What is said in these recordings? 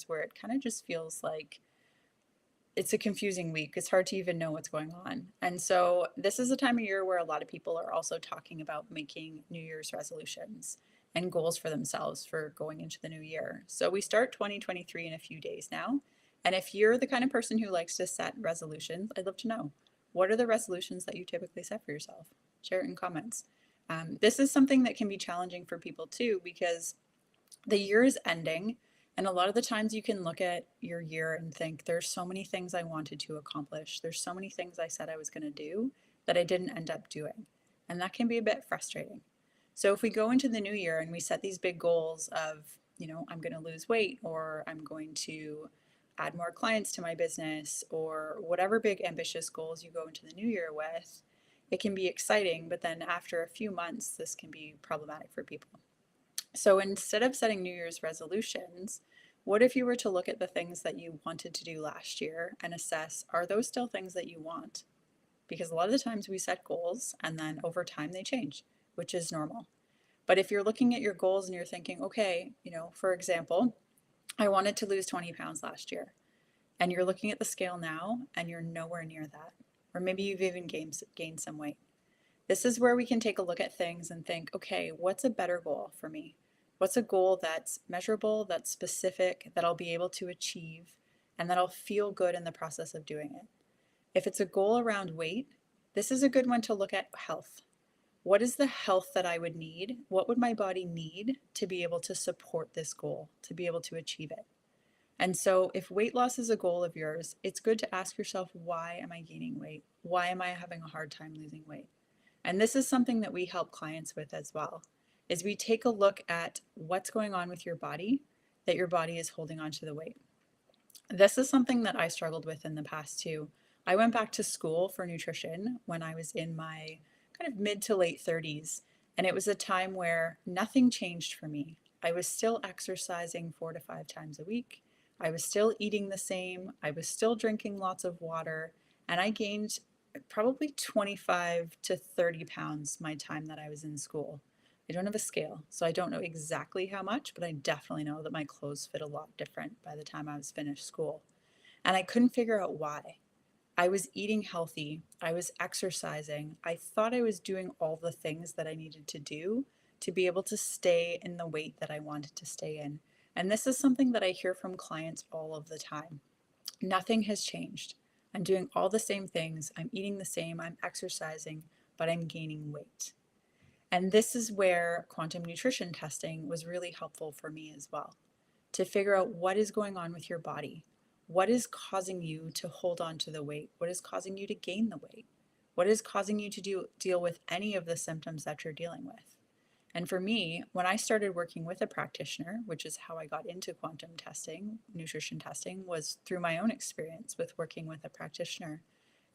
where it kind of just feels like it's a confusing week. It's hard to even know what's going on. And so this is a time of year where a lot of people are also talking about making New Year's resolutions and goals for themselves for going into the new year. So we start 2023 in a few days now. And if you're the kind of person who likes to set resolutions, I'd love to know, what are the resolutions that you typically set for yourself? Share it in comments. This is something that can be challenging for people too, because the year is ending. And a lot of the times you can look at your year and think, there's so many things I wanted to accomplish. There's so many things I said I was going to do that I didn't end up doing. And that can be a bit frustrating. So if we go into the new year and we set these big goals of, I'm going to lose weight, or I'm going to add more clients to my business, or whatever big ambitious goals you go into the new year with, it can be exciting, but then after a few months, this can be problematic for people. So instead of setting New Year's resolutions, what if you were to look at the things that you wanted to do last year and assess, are those still things that you want? Because a lot of the times we set goals and then over time they change, which is normal. But if you're looking at your goals and you're thinking, okay, for example, I wanted to lose 20 pounds last year, and you're looking at the scale now and you're nowhere near that, or maybe you've even gained some weight. This is where we can take a look at things and think, okay, what's a better goal for me? What's a goal that's measurable, that's specific, that I'll be able to achieve, and that I'll feel good in the process of doing it? If it's a goal around weight, this is a good one to look at health. What is the health that I would need? What would my body need to be able to support this goal, to be able to achieve it? And so if weight loss is a goal of yours, it's good to ask yourself, why am I gaining weight? Why am I having a hard time losing weight? And this is something that we help clients with as well, is we take a look at what's going on with your body, that your body is holding on to the weight. This is something that I struggled with in the past too. I went back to school for nutrition when I was in my kind of mid to late 30s, and it was a time where nothing changed for me. I was still exercising 4 to 5 times a week. I was still eating the same. I was still drinking lots of water, and I gained probably 25 to 30 pounds my time that I was in school. I don't have a scale, so I don't know exactly how much, but I definitely know that my clothes fit a lot different by the time I was finished school. And I couldn't figure out why. I was eating healthy, I was exercising, I thought I was doing all the things that I needed to do to be able to stay in the weight that I wanted to stay in. And this is something that I hear from clients all of the time. Nothing has changed. I'm doing all the same things, I'm eating the same, I'm exercising, but I'm gaining weight. And this is where quantum nutrition testing was really helpful for me as well, to figure out what is going on with your body. What is causing you to hold on to the weight? What is causing you to gain the weight? What is causing you to deal with any of the symptoms that you're dealing with? And for me, when I started working with a practitioner, which is how I got into quantum testing, nutrition testing, was through my own experience with working with a practitioner.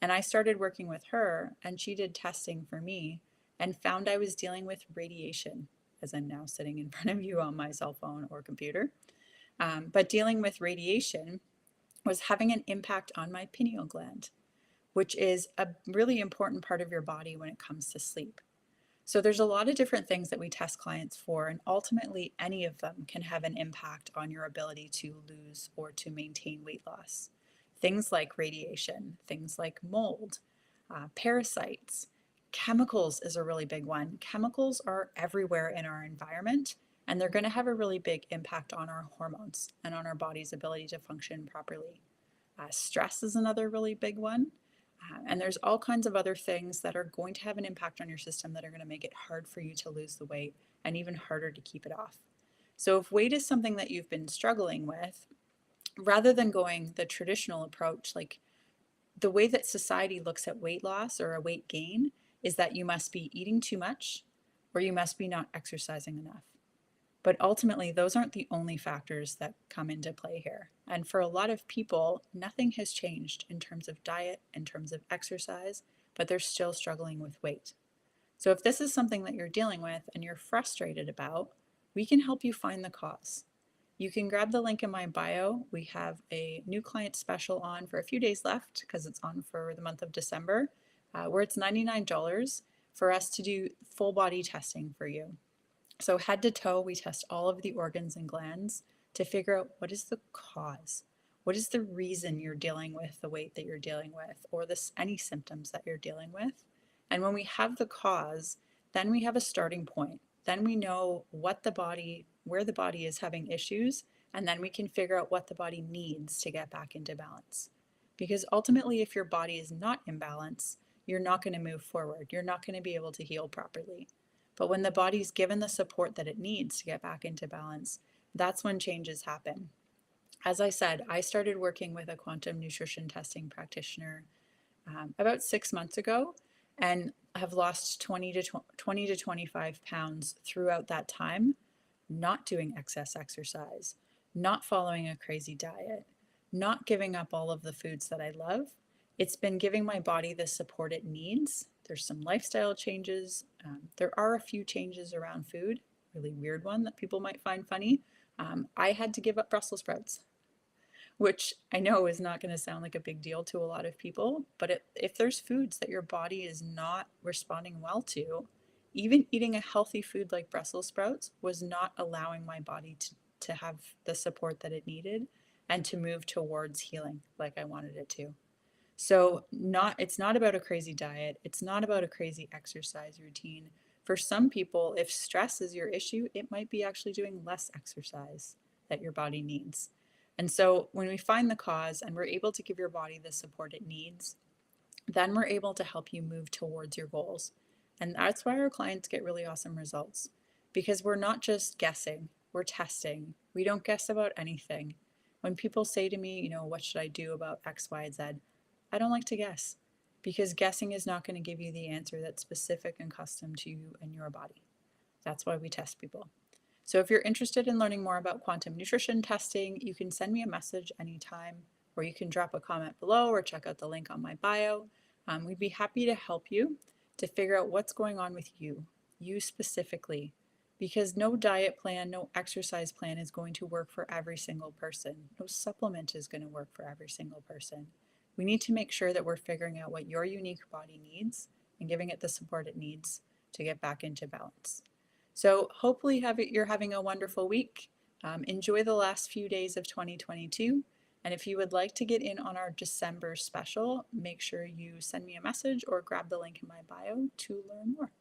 And I started working with her, and she did testing for me and found I was dealing with radiation, as I'm now sitting in front of you on my cell phone or computer. But dealing with radiation was having an impact on my pineal gland, which is a really important part of your body when it comes to sleep. So there's a lot of different things that we test clients for, and ultimately any of them can have an impact on your ability to lose or to maintain weight loss. Things like radiation, things like mold, parasites, chemicals is a really big one. Chemicals are everywhere in our environment, and they're going to have a really big impact on our hormones and on our body's ability to function properly. Stress is another really big one. And there's all kinds of other things that are going to have an impact on your system that are going to make it hard for you to lose the weight and even harder to keep it off. So if weight is something that you've been struggling with, rather than going the traditional approach, like the way that society looks at weight loss or a weight gain is that you must be eating too much or you must be not exercising enough. But ultimately, those aren't the only factors that come into play here. And for a lot of people, nothing has changed in terms of diet, in terms of exercise, but they're still struggling with weight. So if this is something that you're dealing with and you're frustrated about, we can help you find the cause. You can grab the link in my bio. We have a new client special on for a few days left because it's on for the month of December, where it's $99 for us to do full body testing for you. So head to toe, we test all of the organs and glands to figure out what is the cause. What is the reason you're dealing with the weight that you're dealing with, or this any symptoms that you're dealing with? And when we have the cause, then we have a starting point. Then we know where the body is having issues, and then we can figure out what the body needs to get back into balance. Because ultimately, if your body is not in balance, you're not going to move forward. You're not going to be able to heal properly. But when the body's given the support that it needs to get back into balance, that's when changes happen. As I said, I started working with a quantum nutrition testing practitioner about 6 months ago and have lost 20 to 25 pounds throughout that time, not doing excess exercise, not following a crazy diet, not giving up all of the foods that I love. It's been giving my body the support it needs. There's some lifestyle changes. There are a few changes around food, really weird one that people might find funny. I had to give up Brussels sprouts, which I know is not going to sound like a big deal to a lot of people, but if there's foods that your body is not responding well to, even eating a healthy food like Brussels sprouts was not allowing my body to have the support that it needed and to move towards healing like I wanted it to. So it's not about a crazy diet, it's not about a crazy exercise routine. For some people, if stress is your issue, it might be actually doing less exercise that your body needs. And so when we find the cause and we're able to give your body the support it needs, then we're able to help you move towards your goals. And that's why our clients get really awesome results, because we're not just guessing, we're testing. We don't guess about anything. When people say to me, what should I do about X, Y, Z? I don't like to guess, because guessing is not going to give you the answer that's specific and custom to you and your body. That's why we test people. So if you're interested in learning more about quantum nutrition testing, you can send me a message anytime, or you can drop a comment below or check out the link on my bio. We'd be happy to help you to figure out what's going on with you specifically, because no diet plan, no exercise plan is going to work for every single person. No supplement is going to work for every single person. We need to make sure that we're figuring out what your unique body needs and giving it the support it needs to get back into balance. So hopefully you're having a wonderful week. Enjoy the last few days of 2022. And if you would like to get in on our December special, make sure you send me a message or grab the link in my bio to learn more.